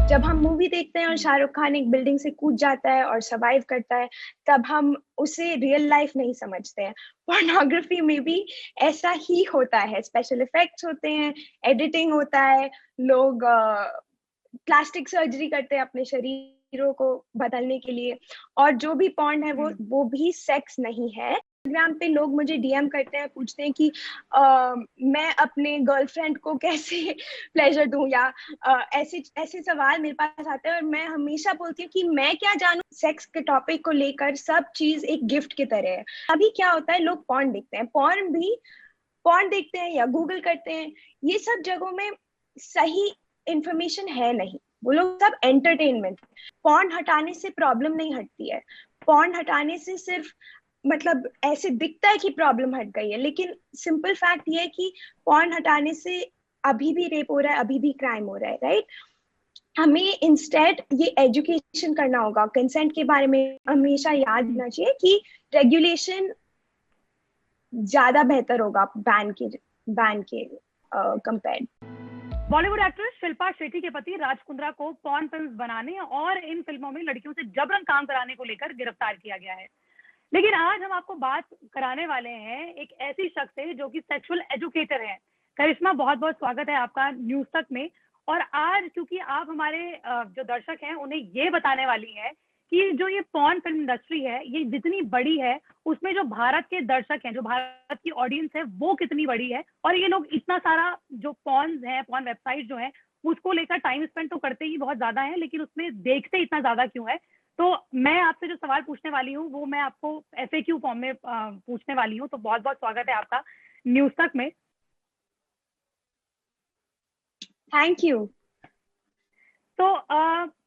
जब हम मूवी देखते हैं और शाहरुख खान एक बिल्डिंग से कूद जाता है और सर्वाइव करता है, तब हम उसे रियल लाइफ नहीं समझते हैं। पोर्नोग्राफी में भी ऐसा ही होता है, स्पेशल इफेक्ट्स होते हैं, एडिटिंग होता है, लोग प्लास्टिक सर्जरी करते हैं अपने शरीरों को बदलने के लिए। और जो भी पॉर्न है वो भी सेक्स नहीं है। इंस्टाग्राम पे लोग मुझे डीएम करते हैं, पूछते हैं कि मैं अपने गर्लफ्रेंड को कैसे प्लेजर दूं, या ऐसे ऐसे सवाल मेरे पास आते हैं, और मैं हमेशा बोलती हूँ कि मैं क्या जानूं। सेक्स के टॉपिक को लेकर सब चीज एक गिफ्ट की तरह है। अभी क्या होता है, लोग पॉर्न देखते हैं, पॉर्न देखते हैं या गूगल करते हैं, ये सब जगहों में सही इंफॉर्मेशन है नहीं। वो लोग सब एंटरटेनमेंट। पॉर्न हटाने से प्रॉब्लम नहीं हटती है। पॉर्न हटाने से सिर्फ मतलब ऐसे दिखता है कि प्रॉब्लम हट गई है, लेकिन सिंपल फैक्ट ये है कि पॉर्न हटाने से अभी भी रेप हो रहा है, अभी भी क्राइम हो रहा है, राइट। हमें इंस्टेड ये एजुकेशन करना होगा कंसेंट के बारे में। हमेशा याद रखना चाहिए कि रेगुलेशन ज्यादा बेहतर होगा बैन के कंपेयर। बॉलीवुड एक्ट्रेस शिल्पा शेट्टी के पति राज कुंद्रा को पॉर्न फिल्म्स बनाने और इन फिल्मों में लड़कियों से जबरन काम कराने को लेकर गिरफ्तार किया गया है। लेकिन आज हम आपको बात कराने वाले हैं एक ऐसी शख्स से जो कि सेक्सुअल एजुकेटर है। करिश्मा, बहुत बहुत स्वागत है आपका न्यूज तक में। और आज क्योंकि आप हमारे जो दर्शक हैं उन्हें ये बताने वाली हैं कि जो ये पॉर्न फिल्म इंडस्ट्री है ये जितनी बड़ी है, उसमें जो भारत के दर्शक हैं, जो भारत की ऑडियंस है, वो कितनी बड़ी है। और ये लोग इतना सारा जो पॉर्न है, पॉर्न वेबसाइट जो है, उसको लेकर टाइम स्पेंड तो करते ही बहुत ज्यादा है, लेकिन उसमें देखते इतना ज्यादा क्यों है। तो मैं आपसे जो सवाल पूछने वाली हूँ वो मैं आपको एफएक्यू फॉर्म में पूछने वाली हूँ। तो बहुत बहुत स्वागत है आपका न्यूज तक में। Thank you. तो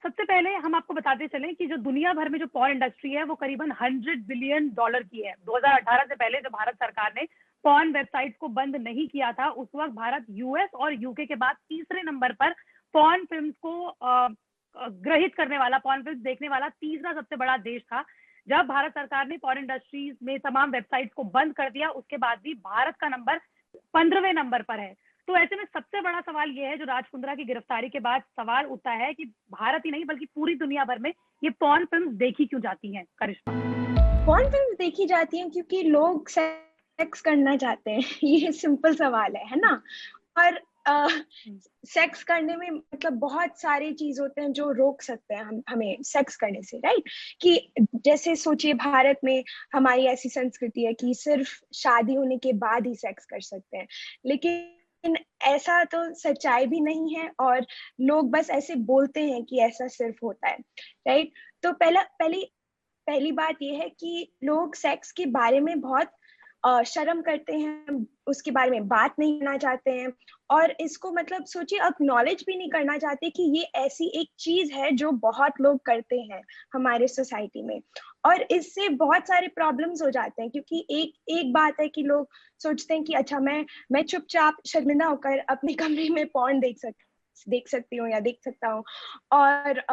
सबसे पहले हम आपको बताते चलें कि जो दुनिया भर में जो पॉर्न इंडस्ट्री है वो करीबन $100 बिलियन की है। 2018 से पहले जब भारत सरकार ने पॉर्न वेबसाइट्स को बंद नहीं किया था, उस वक्त भारत यूएस और यूके के बाद तीसरे नंबर पर पॉर्न फिल्म्स को ग्रहित करने वाला, पॉर्न फिल्म देखने वाला तीसरा सबसे बड़ा देश था। जब भारत सरकार ने पॉर्न इंडस्ट्रीज में तमाम वेबसाइट्स को बंद कर दिया, उसके बाद भी भारत का नंबर 15वें नंबर पर है। तो ऐसे में सबसे बड़ा सवाल यह है, जो राज कुंद्रा की गिरफ्तारी के बाद सवाल उठता है कि भारत ही नहीं बल्कि पूरी दुनिया भर में ये पॉर्न फिल्म देखी क्यों जाती हैं? करिश्मा, पॉर्न फिल्म देखी जाती हैं क्योंकि लोग सेक्स करना चाहते हैं। ये सिंपल सवाल है ना। और सेक्स करने में मतलब बहुत सारी चीज होते हैं जो रोक सकते हैं हमें सेक्स करने से, राइट। कि जैसे सोचिए, भारत में हमारी ऐसी संस्कृति है कि सिर्फ शादी होने के बाद ही सेक्स कर सकते हैं, लेकिन ऐसा तो सच्चाई भी नहीं है, और लोग बस ऐसे बोलते हैं कि ऐसा सिर्फ होता है, राइट। तो पहली बात यह है कि लोग सेक्स के बारे में बहुत शर्म करते हैं, उसके बारे में बात नहीं करना चाहते हैं, और इसको मतलब सोचिए एक्नॉलेज भी नहीं करना चाहते कि ये ऐसी एक चीज है जो बहुत लोग करते हैं हमारे सोसाइटी में। और इससे बहुत सारे प्रॉब्लम्स हो जाते हैं, क्योंकि एक बात है कि लोग सोचते हैं कि अच्छा, मैं चुपचाप शर्मिंदा होकर अपने कमरे में पॉर्न देख सकती हूँ या देख सकता हूँ। और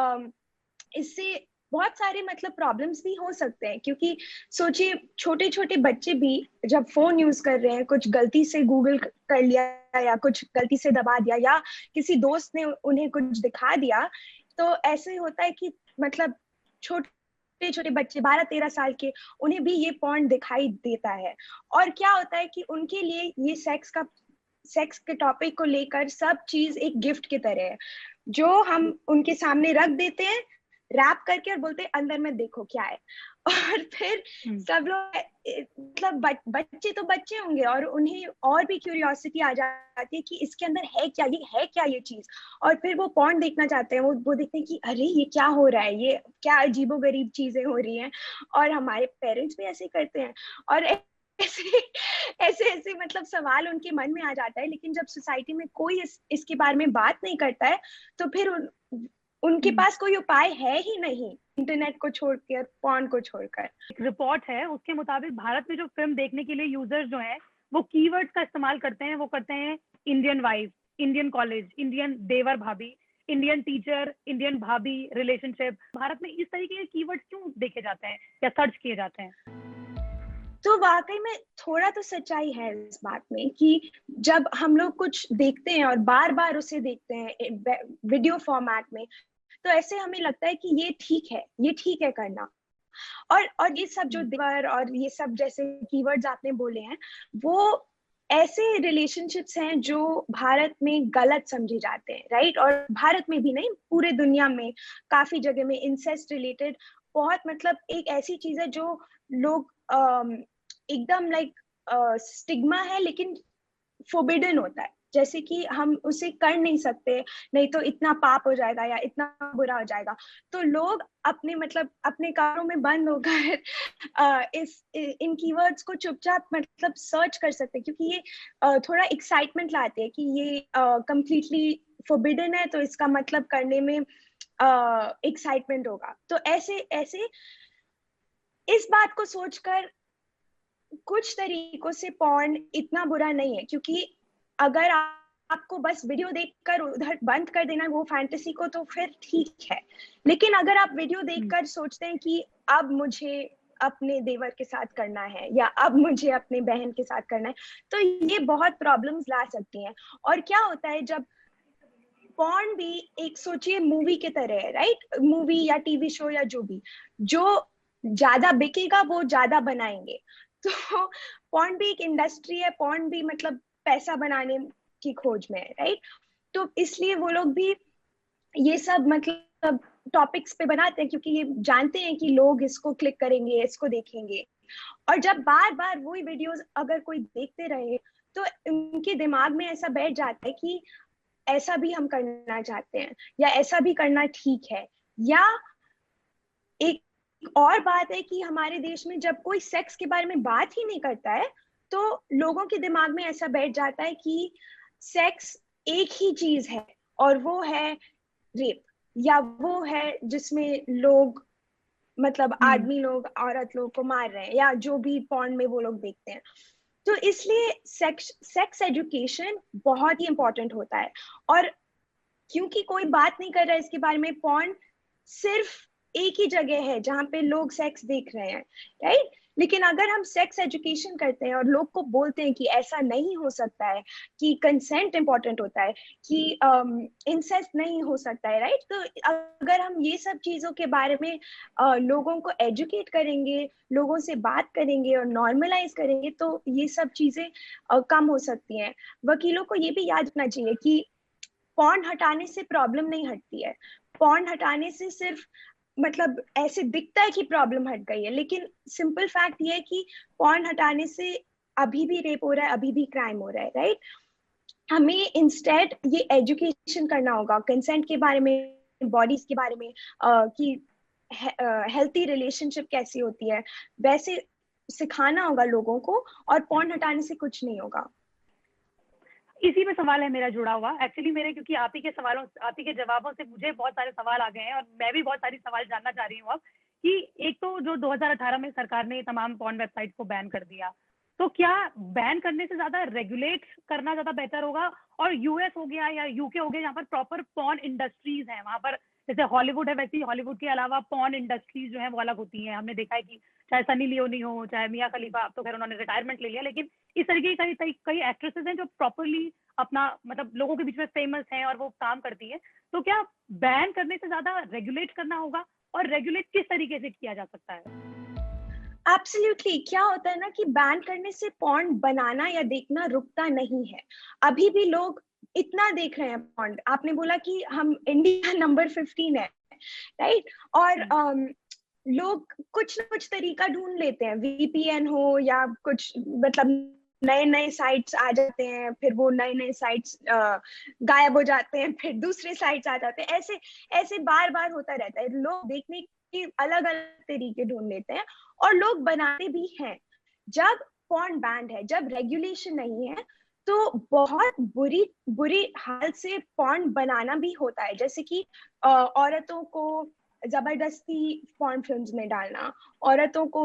इससे बहुत सारे मतलब प्रॉब्लम्स भी हो सकते हैं, क्योंकि सोचिए छोटे छोटे बच्चे भी जब फोन यूज कर रहे हैं, कुछ गलती से गूगल कर लिया या कुछ गलती से दबा दिया या किसी दोस्त ने उन्हें कुछ दिखा दिया, तो ऐसे ही होता है कि मतलब छोटे छोटे बच्चे 12-13 साल के, उन्हें भी ये पॉर्न दिखाई देता है। और क्या होता है कि उनके लिए ये सेक्स के टॉपिक को लेकर सब चीज एक गिफ्ट की तरह है, जो हम उनके सामने रख देते हैं रैप करके और बोलते हैं अंदर में देखो क्या है। और फिर सब लोग मतलब बच्चे तो बच्चे होंगे, और उन्हें और भी क्यूरियोसिटी आ जाती है कि इसके अंदर है क्या ये चीज। और फिर वो पॉर्न देखना चाहते हैं, वो देखते हैं कि अरे ये क्या हो रहा है, ये क्या अजीबोगरीब चीजें हो रही हैं। और हमारे पेरेंट्स भी ऐसे करते हैं, और ऐसे ऐसे ऐसे मतलब सवाल उनके मन में आ जाता है। लेकिन जब सोसाइटी में कोई इसके बारे में बात नहीं करता है, तो फिर उनके पास कोई उपाय है ही नहीं, इंटरनेट को छोड़कर, पॉर्न को छोड़कर। एक रिपोर्ट है उसके मुताबिक भारत में जो फिल्म देखने के लिए यूजर्स जो हैं वो कीवर्ड्स का इस्तेमाल करते हैं। वो करते हैं Indian wife, Indian college, Indian देवर भाभी, इंडियन टीचर, इंडियन भाभी, रिलेशनशिप। भारत में इस तरीके के कीवर्ड्स क्यों देखे जाते हैं या सर्च किए जाते हैं? तो वाकई में थोड़ा तो सच्चाई है इस बात में कि जब हम लोग कुछ देखते हैं और बार बार उसे देखते हैं वीडियो फॉर्मेट में, तो ऐसे हमें लगता है कि ये ठीक है करना। और ये सब जो देवर और ये सब जैसे कीवर्ड्स आपने बोले हैं, वो ऐसे रिलेशनशिप्स हैं जो भारत में गलत समझे जाते हैं, राइट? और भारत में भी नहीं, पूरे दुनिया में काफी जगह में इंसेस्ट रिलेटेड बहुत मतलब एक ऐसी चीज है जो लोग एकदम लाइक स्टिग्मा है, लेकिन फोरबिडन होता है, जैसे कि हम उसे कर नहीं सकते, नहीं तो इतना पाप हो जाएगा या इतना बुरा हो जाएगा। तो लोग अपने मतलब अपने कारों में बंद होकर इन कीवर्ड्स को चुपचाप मतलब सर्च कर सकते हैं, क्योंकि ये थोड़ा एक्साइटमेंट लाते हैं कि ये कंप्लीटली फोरबिडन है, तो इसका मतलब करने में एक्साइटमेंट होगा। तो ऐसे ऐसे इस बात को सोचकर कुछ तरीकों से पॉर्न इतना बुरा नहीं है, क्योंकि अगर आपको बस वीडियो देखकर उधर बंद कर देना वो फैंटेसी को, तो फिर ठीक है। लेकिन अगर आप वीडियो देखकर सोचते हैं कि अब मुझे अपने देवर के साथ करना है या अब मुझे अपने बहन के साथ करना है, तो ये बहुत प्रॉब्लम्स ला सकती हैं। और क्या होता है जब पॉर्न भी एक सोचिए मूवी के तरह है, राइट? मूवी या टीवी शो या जो भी, जो ज्यादा बिकेगा वो ज्यादा बनाएंगे। तो पॉर्न भी एक इंडस्ट्री है, पॉर्न भी मतलब पैसा बनाने की खोज में है, राइट? तो इसलिए वो लोग भी ये सब मतलब टॉपिक्स पे बनाते हैं, क्योंकि ये जानते हैं कि लोग इसको क्लिक करेंगे, इसको देखेंगे। और जब बार बार वही वीडियोस अगर कोई देखते रहे, तो उनके दिमाग में ऐसा बैठ जाता है कि ऐसा भी हम करना चाहते हैं, या ऐसा भी करना ठीक है। या एक और बात है कि हमारे देश में जब कोई सेक्स के बारे में बात ही नहीं करता है, तो लोगों के दिमाग में ऐसा बैठ जाता है कि सेक्स एक ही चीज है, और वो है रेप, या वो है जिसमें लोग मतलब आदमी लोग औरत लोग को मार रहे हैं, या जो भी पॉर्न में वो लोग देखते हैं। तो इसलिए सेक्स एजुकेशन बहुत ही इंपॉर्टेंट होता है। और क्योंकि कोई बात नहीं कर रहा है इसके बारे में, पॉर्न सिर्फ एक ही जगह है जहाँ पे लोग सेक्स देख रहे हैं, राइट? लेकिन अगर हम सेक्स एजुकेशन करते हैं और लोग को बोलते हैं कि ऐसा नहीं हो सकता है, कि कंसेंट इंपॉर्टेंट होता है, कि इंसेस्ट नहीं हो सकता है, राइट? तो अगर हम ये सब चीजों के बारे में लोगों को एजुकेट करेंगे, लोगों से बात करेंगे और नॉर्मलाइज करेंगे, तो ये सब चीजें कम हो सकती हैं। वकीलों को ये भी याद रखना चाहिए कि पॉर्न हटाने से प्रॉब्लम नहीं हटती है। पॉर्न हटाने से सिर्फ मतलब ऐसे दिखता है कि प्रॉब्लम हट गई है, लेकिन सिंपल फैक्ट ये है कि पॉर्न हटाने से अभी भी रेप हो रहा है, अभी भी क्राइम हो रहा है, राइट? हमें इंस्टेड ये एजुकेशन करना होगा कंसेंट के बारे में, बॉडीज के बारे में, कि हेल्थी रिलेशनशिप कैसी होती है, वैसे सिखाना होगा लोगों को, और पॉर्न हटाने से कुछ नहीं होगा। इसी में सवाल है मेरा जुड़ा हुआ एक्चुअली मेरे, क्योंकि आप ही के सवालों, आप ही के जवाबों से मुझे बहुत सारे सवाल आ गए हैं और मैं भी बहुत सारी सवाल जानना चाह रही हूँ अब, कि एक तो जो 2018 में सरकार ने तमाम पॉर्न वेबसाइट को बैन कर दिया, तो क्या बैन करने से ज्यादा रेगुलेट करना ज्यादा बेहतर होगा? और यूएस हो गया या यूके हो गया, यहाँ पर प्रॉपर पॉर्न इंडस्ट्रीज हैं, वहां पर जैसे हॉलीवुड है वैसे ही हॉलीवुड के अलावा पॉर्न इंडस्ट्रीज जो है वो अलग होती हैं। हमने देखा है कि चाहे सनी लियोनी हो, चाहे मिया खलीफा, अब तो खैर उन्होंने रिटायरमेंट ले लिया, लेकिन इस तरीके की कई एक्ट्रेसेस हैं जो प्रॉपरली अपना मतलब लोगों के बीच में फेमस हैं और वो काम करती है। तो क्या बैन करने से ज्यादा रेगुलेट करना होगा, और रेगुलेट किस तरीके से किया जा सकता है? एब्सोल्युटली। क्या होता है ना कि बैन करने से पॉर्न बनाना या देखना रुकता नहीं है। अभी भी लोग इतना देख रहे हैं पॉर्न। आपने बोला कि हम इंडिया नंबर 15 है, राइट? और लोग कुछ ना कुछ तरीका ढूंढ लेते हैं, वीपीएन हो या कुछ मतलब नए नए साइट्स आ जाते हैं, फिर वो नए नए साइट्स गायब हो जाते हैं, फिर दूसरे साइट्स आ जाते हैं। ऐसे ऐसे बार बार होता रहता है। लोग देखने के अलग अलग तरीके ढूंढ लेते हैं, और लोग बनाते भी हैं। जब पॉर्न बैंड है, जब रेगुलेशन नहीं है, तो बहुत बुरी हाल से पॉर्न बनाना भी होता है। जैसे कि औरतों को जबरदस्ती पॉर्न फिल्म्स में डालना, औरतों को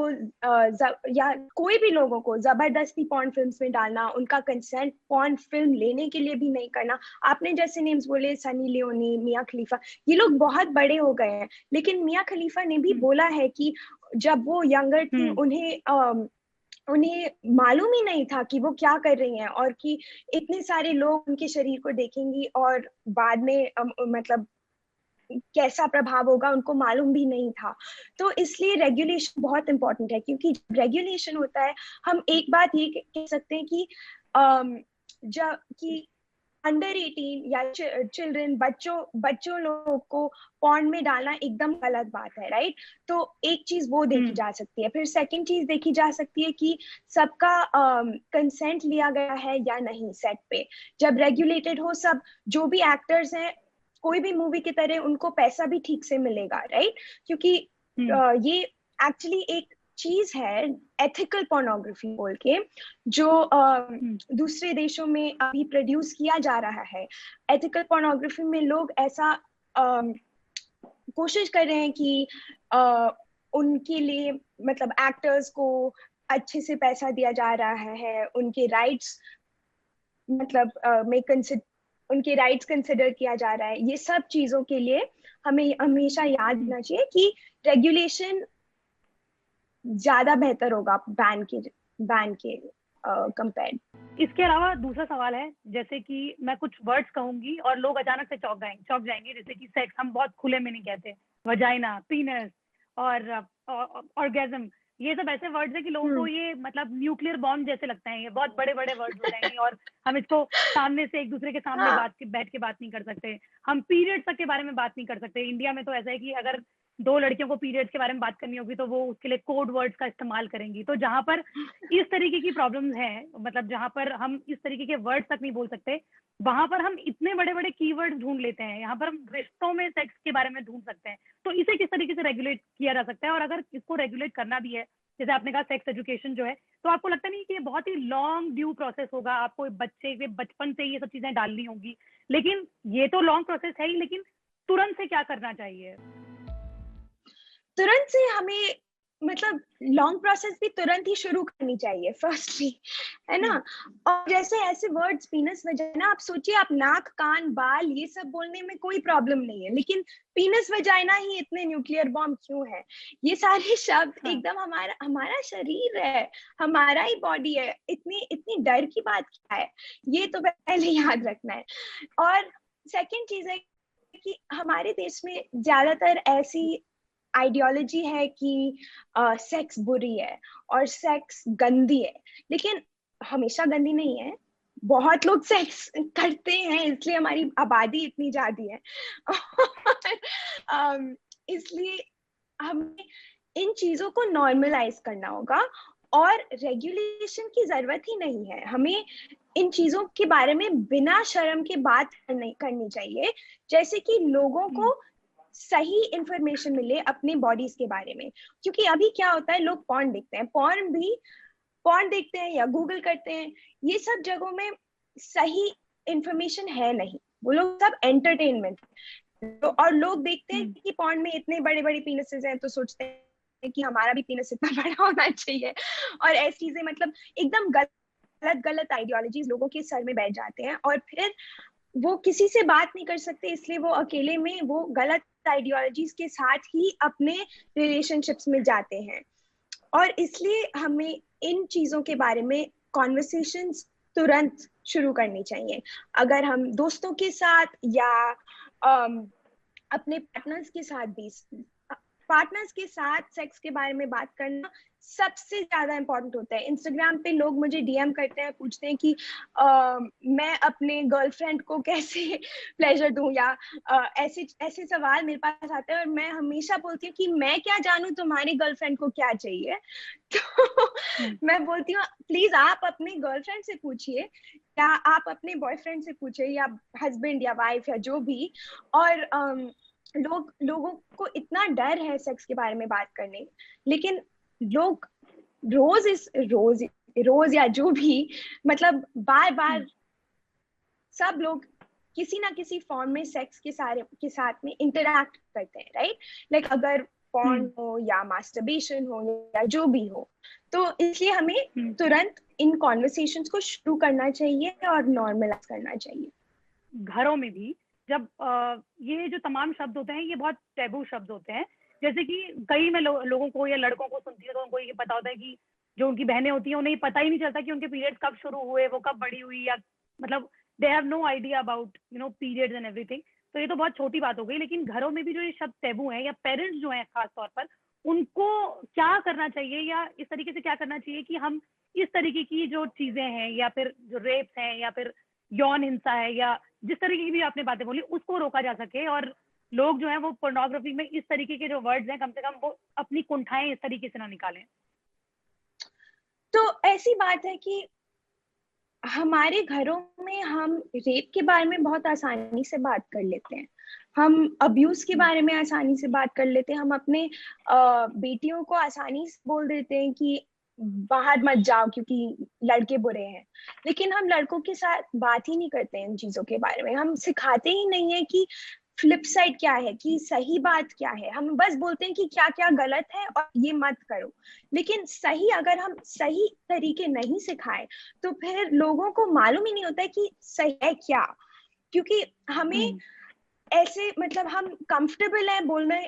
या कोई भी लोगों को जबरदस्ती पॉर्न फिल्म्स में डालना, उनका कंसेंट पॉर्न फिल्म लेने के लिए भी नहीं करना। आपने जैसे नेम्स बोले सनी लियोनी, मिया खलीफा, ये लोग बहुत बड़े हो गए हैं, लेकिन मिया खलीफा ने भी बोला है कि जब वो यंगर थी उन्हें मालूम ही नहीं था कि वो क्या कर रही हैं, और कि इतने सारे लोग उनके शरीर को देखेंगी और बाद में मतलब कैसा प्रभाव होगा उनको मालूम भी नहीं था। तो इसलिए रेगुलेशन बहुत इंपॉर्टेंट है, क्योंकि जब रेगुलेशन होता है, हम एक बात ये कह सकते हैं कि जब कि अंडर 18 या चिल्ड्रन, बच्चों लोगों को पॉर्न में डालना एकदम गलत बात है, राइट। तो एक चीज वो देखी जा सकती है। फिर सेकंड चीज देखी जा सकती है कि सबका कंसेंट लिया गया है या नहीं सेट पे। जब रेगुलेटेड हो सब, जो भी एक्टर्स हैं कोई भी मूवी की तरह, उनको पैसा भी ठीक से मिलेगा, राइट। क्योंकि ये एक्चुअली एक चीज है एथिकल पोर्नोग्राफी बोल के, जो दूसरे देशों में अभी प्रोड्यूस किया जा रहा है। एथिकल पोर्नोग्राफी में लोग ऐसा कोशिश कर रहे हैं कि उनके लिए मतलब एक्टर्स को अच्छे से पैसा दिया जा रहा है, उनके राइट्स मतलब उनके राइट्स कंसिडर किया जा रहा है। ये सब चीजों के लिए हमें हमेशा याद रखना चाहिए कि रेगुलेशन ज्यादा बेहतर होगा बैन के कंपेयर। इसके अलावा दूसरा सवाल है, जैसे कि मैं कुछ वर्ड्स कहूंगी और लोग अचानक से चौंक जाएंगे, जैसे कि सेक्स हम बहुत खुले में नहीं कहते, वजाइना, पीनस और ऑर्गेज्म, ये सब ऐसे वर्ड्स है कि लोगों को ये मतलब न्यूक्लियर बॉम्ब जैसे लगते हैं, ये बहुत बड़े बड़े वर्ड्स हो जाएंगे और हम इसको सामने से एक दूसरे के सामने बैठ के बात नहीं कर सकते। हम पीरियड्स तक के बारे में बात नहीं कर सकते। इंडिया में तो ऐसा है कि अगर दो लड़कियों को पीरियड्स के बारे में बात करनी होगी तो वो उसके लिए कोड वर्ड्स का इस्तेमाल करेंगी। तो जहां पर इस तरीके की प्रॉब्लम्स हैं, मतलब जहां पर हम इस तरीके के वर्ड्स तक नहीं बोल सकते, वहां पर हम इतने बड़े बड़े कीवर्ड्स ढूंढ लेते हैं। यहाँ पर हम रिश्तों में सेक्स के बारे में ढूंढ सकते हैं। तो इसे किस तरीके से रेगुलेट किया जा सकता है? और अगर इसको रेगुलेट करना भी है, जैसे आपने कहा सेक्स एजुकेशन जो है, तो आपको लगता नहीं कि ये बहुत ही लॉन्ग ड्यू प्रोसेस होगा? आपको बच्चे के बचपन से ये सब चीजें डालनी होगी, लेकिन ये तो लॉन्ग प्रोसेस है ही, लेकिन तुरंत से क्या करना चाहिए? तुरंत से हमें मतलब लॉन्ग प्रोसेस भी तुरंत ही शुरू करनी चाहिए फर्स्टली, है ना। और जैसे ऐसे वर्ड्स पीनस वजाइना, आप सोचिए, आप नाक कान बाल ये सब बोलने में कोई प्रॉब्लम नहीं है, लेकिन पीनस वजाइना ही इतने न्यूक्लियर बॉम्ब क्यों है? ये सारे शब्द एकदम हमारा शरीर है, हमारा ही बॉडी है, इतनी डर की बात क्या है? ये तो पहले याद रखना है। और सेकंड चीज है कि हमारे देश में ज्यादातर ऐसी आइडियोलॉजी है कि सेक्स बुरी है और सेक्स गंदी है, लेकिन हमेशा गंदी नहीं है। बहुत लोग सेक्स करते हैं, इसलिए हमारी आबादी इतनी ज्यादा है। इसलिए हमें इन चीजों को नॉर्मलाइज करना होगा और रेगुलेशन की जरूरत ही नहीं है। हमें इन चीजों के बारे में बिना शर्म के बात करनी चाहिए, जैसे कि लोगों को सही इंफॉर्मेशन मिले अपने बॉडीज के बारे में। क्योंकि अभी क्या होता है, लोग पॉर्न देखते हैं, पॉर्न देखते हैं या गूगल करते हैं, ये सब जगहों में सही इंफॉर्मेशन है नहीं, वो लोग सब एंटरटेनमेंट। तो और लोग देखते हैं कि पॉर्न में इतने बड़े बड़े पीनसेस हैं, तो सोचते हैं कि हमारा भी पीनस इतना बड़ा होना चाहिए, और ऐसी चीजें मतलब एकदम गलत आइडियोलॉजीज लोगों के सर में बैठ जाते हैं, और फिर वो किसी से बात नहीं कर सकते, इसलिए वो अकेले में वो गलत आइडियोलॉजीज के साथ ही अपने रिलेशनशिप्स में जाते हैं। और इसलिए हमें इन चीजों के बारे में कॉन्वर्सेशंस तुरंत शुरू करनी चाहिए। अगर हम दोस्तों के साथ या अपने पार्टनर्स के साथ सेक्स के बारे में बात करना सबसे ज्यादा इंपॉर्टेंट होता है। इंस्टाग्राम पे लोग मुझे डीएम करते हैं, पूछते हैं कि मैं अपने गर्लफ्रेंड को कैसे प्लेजर दूं, या ऐसे सवाल मेरे पास आते हैं, और मैं हमेशा बोलती हूँ कि मैं क्या जानूं तुम्हारी गर्लफ्रेंड को क्या चाहिए। तो मैं बोलती हूँ प्लीज आप अपने गर्लफ्रेंड से पूछिए, या आप अपने बॉयफ्रेंड से पूछिए, या हस्बैंड या वाइफ या जो भी। और लोगों को इतना डर है सेक्स के बारे में बात करने, लेकिन लोग रोज या जो भी मतलब बार सब लोग किसी ना किसी फॉर्म में सेक्स के साथ में इंटरैक्ट करते हैं, राइट। लाइक अगर पॉर्न हो या मास्टरबेशन हो या जो भी हो, तो इसलिए हमें तुरंत इन कॉन्वर्सेशंस को शुरू करना चाहिए और नॉर्मलाइज करना चाहिए। घरों में भी जब ये जो तमाम शब्द होते हैं, ये बहुत टैबू शब्द होते हैं। जैसे कि कई मैं लोगों को या लड़कों को सुनती हूँ तो उनको ये पता होता है कि जो उनकी बहनें होती हैं उन्हें पता ही नहीं चलता कि उनके पीरियड्स कब शुरू हुए, वो कब बड़ी हुई, या मतलब they have no idea about periods and everything. तो ये तो बहुत छोटी बात हो गई, लेकिन घरों में भी जो ये शब्द टैबू है, या पेरेंट्स जो हैं खास तौर पर, उनको क्या करना चाहिए, या इस तरीके से क्या करना चाहिए कि हम इस तरीके की जो चीजें हैं, या फिर जो रेप्स हैं, या फिर यौन हिंसा है, या जिस तरीके की भी आपने बातें बोली, उसको रोका जा सके, और लोग जो है वो पोर्नोग्राफी में इस तरीके के जो वर्ड्स हैं, कम से कम वो अपनी कुंठाएं इस तरीके से ना निकालें। तो ऐसी बात है कि हमारे घरों में हम रेप के बारे में बहुत आसानी से बात कर लेते हैं, हम अब्यूज के बारे में आसानी से बात कर लेते हैं, हम अपने बेटियों को आसानी से बोल देते हैं कि बाहर मत जाओ क्योंकि लड़के बुरे हैं, लेकिन हम लड़कों के साथ बात ही नहीं करते हैं इन चीजों के बारे में। हम सिखाते ही नहीं है कि फ्लिप साइड क्या है, कि सही बात क्या है। हम बस बोलते हैं कि क्या क्या गलत है और ये मत करो, लेकिन सही अगर हम सही तरीके नहीं सिखाए तो फिर लोगों को मालूम ही नहीं होता है कि सही है क्या, क्योंकि हमें ऐसे मतलब हम कंफर्टेबल हैं बोलना,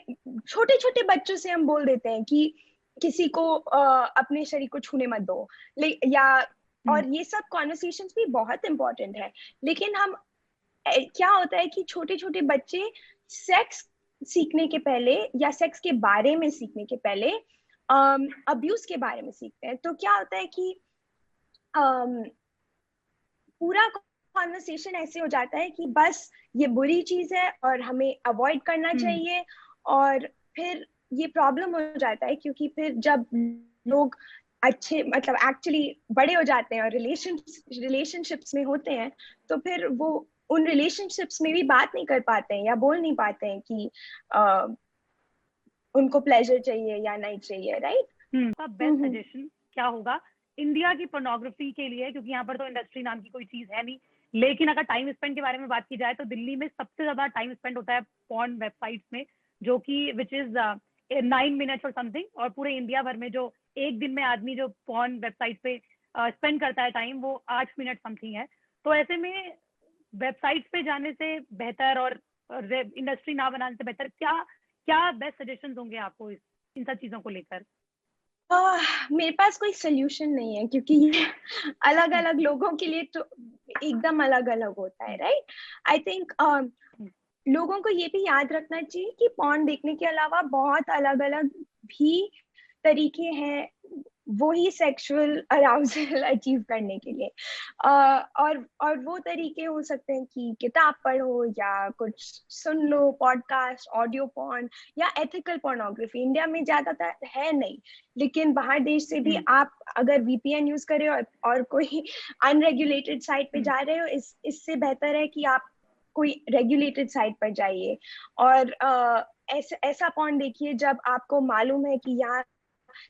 छोटे छोटे बच्चों से हम बोल देते हैं कि किसी को अपने शरीर को छूने मत दो, या और ये सब कॉन्वर्सेशंस भी बहुत इंपॉर्टेंट है, लेकिन हम क्या होता है कि छोटे छोटे बच्चे सेक्स सीखने के पहले या सेक्स के बारे में सीखने के पहले अब्यूज के बारे में सीखते हैं। तो क्या होता है कि पूरा कॉन्वर्सेशन ऐसे हो जाता है कि बस ये बुरी चीज है और हमें अवॉइड करना चाहिए, और फिर ये प्रॉब्लम हो जाता है क्योंकि फिर जब लोग अच्छे मतलब एक्चुअली बड़े हो जाते हैं और रिलेशनशिप्स में होते हैं, तो फिर वो उन रिलेशनशिप्स में भी बात नहीं कर पाते हैं या बोल नहीं पाते हैं कि उनको प्लेजर चाहिए या नहीं चाहिए, राइट? का बेस्ट सजेशन क्या होगा इंडिया की पोर्नोग्राफी के लिए? क्योंकि यहाँ पर तो इंडस्ट्री नाम की कोई चीज है नहीं, लेकिन अगर टाइम स्पेंड के बारे में बात की जाए तो दिल्ली में सबसे ज्यादा टाइम स्पेंड होता है पॉर्न वेबसाइट्स में, जो कि विच इज 9 मिनट्स और समथिंग, और पूरे इंडिया भर में जो एक दिन में आदमी जो पॉर्न वेबसाइट पे स्पेंड करता है टाइम, वो 8 मिनट समथिंग है। तो ऐसे में वेबसाइट्स पे जाने से बेहतर और इंडस्ट्री ना बनाने से बेहतर क्या क्या बेस्ट सजेशंस होंगे आपको इन सब चीजों को लेकर? मेरे पास कोई सोल्यूशन नहीं है, क्योंकि ये अलग अलग लोगों के लिए तो एकदम अलग अलग होता है, राइट? आई थिंक लोगों को ये भी याद रखना चाहिए कि पॉर्न देखने के अलावा बहुत अलग अलग भी तरीके हैं वही सेक्सुअल अराउजल अचीव करने के लिए, और वो तरीके हो सकते हैं कि किताब पढ़ो या कुछ सुन लो, पॉडकास्ट, ऑडियो पॉर्न या एथिकल पोर्नोग्राफी। इंडिया में ज्यादातर है नहीं, लेकिन बाहर देश से भी आप अगर VPN यूज कर रहे हो और कोई अनरेगुलेटेड साइट पे जा रहे हो, इससे बेहतर है कि आप कोई रेगुलेटेड साइट पर जाइए और ऐसा पॉर्न देखिए जब आपको मालूम है कि यहाँ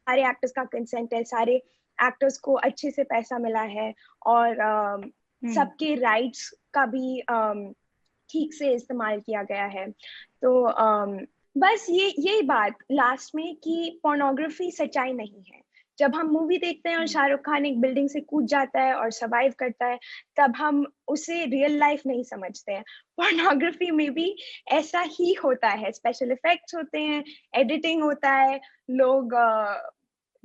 सारे एक्टर्स का कंसेंट है, सारे एक्टर्स को अच्छे से पैसा मिला है, और सबके राइट्स का भी ठीक से इस्तेमाल किया गया है। तो बस यही बात लास्ट में कि पोर्नोग्राफी सच्चाई नहीं है। जब हम मूवी देखते हैं और शाहरुख खान एक बिल्डिंग से कूद जाता है और सर्वाइव करता है, तब हम उसे रियल लाइफ नहीं समझते हैं। पोर्नोग्राफी में भी ऐसा ही होता है, स्पेशल इफेक्ट्स होते हैं, एडिटिंग होता है, लोग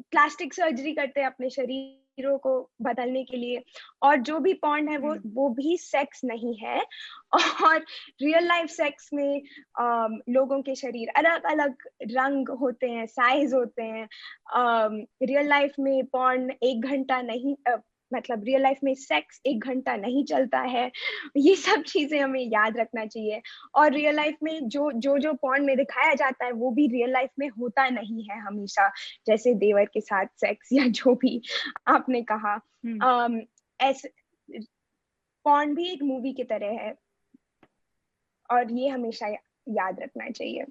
प्लास्टिक सर्जरी करते हैं अपने शरीरों को बदलने के लिए, और जो भी पॉर्न है वो भी सेक्स नहीं है। और रियल लाइफ सेक्स में लोगों के शरीर अलग अलग रंग होते हैं, साइज होते हैं। रियल लाइफ में पॉर्न 1 घंटा नहीं मतलब रियल लाइफ में सेक्स 1 घंटा नहीं चलता है। ये सब चीजें हमें याद रखना चाहिए। और रियल लाइफ में जो पॉर्न में दिखाया जाता है वो भी रियल लाइफ में होता नहीं है हमेशा, जैसे देवर के साथ सेक्स या जो भी आपने कहा। ऐसे पॉर्न भी एक मूवी की तरह है और ये हमेशा याद रखना चाहिए।